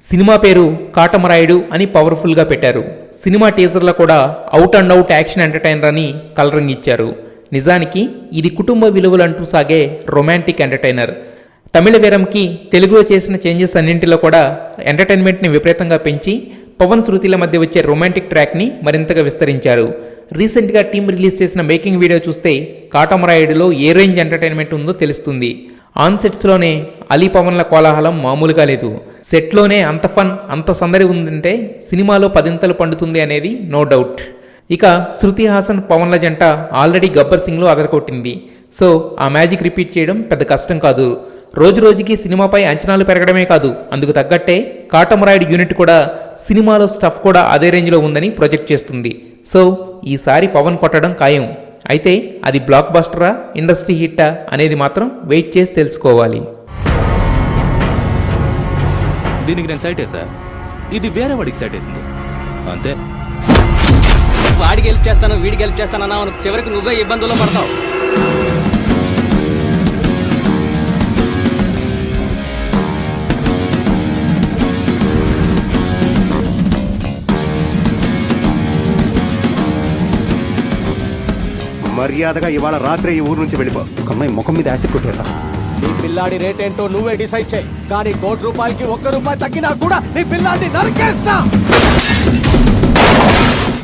Cinema పేరు కాటమరాయుడు అని పవర్ఫుల్గా పెట్టారు. సినిమా టీజర్లో కూడా out and out action entertainer అని కలరింగ్ ఇచ్చారు. నిజానికి ఇది కుటుంబ విలువలంటూ సాగే రొమాంటిక్ ఎంటర్టైనర్. తమిళ వీరంకి తెలుగులో చేసిన చేంజెస్ అన్నింటిలో కూడా ఎంటర్టైన్మెంట్ని విపరీతంగా పెంచి పవన్ శృతిల మధ్య వచ్చే రొమాంటిక్ ట్రాక్ని మరింతగా విస్తరించారు. రీసెంట్గా టీం రిలీజ్ చేసిన మేకింగ్ వీడియో చూస్తే కాటమరాయుడులో ఏ రేంజ్ ఎంటర్టైన్మెంట్ ఉందో తెలుస్తుంది. ఆన్ సెట్స్లోనే అలీ పవన్ల కోలాహలం మామూలుగా లేదు. సెట్లోనే అంత ఫన్ అంత సందడి ఉందంటే సినిమాలో పదింతలు పండుతుంది అనేది నో డౌట్. ఇక శృతి హాసన్ పవన్ల జంట ఆల్రెడీ గబ్బర్ సింగ్లో అదరకొట్టింది. సో ఆ మ్యాజిక్ రిపీట్ చేయడం పెద్ద కష్టం కాదు. రోజు రోజుకి సినిమాపై అంచనాలు పెరగడమే కాదు, అందుకు తగ్గట్టే కాటమరాయుడు యూనిట్ కూడా సినిమాలో స్టఫ్ కూడా అదే రేంజ్లో ఉందని ప్రొజెక్ట్ చేస్తుంది. సో ఈసారి పవన్ కొట్టడం ఖాయం. అయితే అది బ్లాక్ బస్టరా, ఇండస్ట్రీ హిట్టా అనేది మాత్రం వెయిట్ చేసి తెలుసుకోవాలి. దీనికి నేను సైట్ వేసా, ఇది వేరే వాడికి సైట్ వేసింది అంతే. వాడికి హెల్ప్ చేస్తాను వీడికి హెల్ప్ చేస్తానన్నా చివరికి నువ్వే ఇబ్బందుల్లో పడతావు. మర్యాదగా ఇవాళ రాత్రి ఈ ఊరు నుంచి వెళ్ళిపో. ఒక అమ్మాయి ముఖం మీద యాసిడ్ కొట్టారా? నీ పిల్లాడి రేట్ ఏంటో నువ్వే డిసైడ్ చేయి. కానీ ₹1 తగ్గినా కూడా నీ పిల్లాడిని నరికేస్తా.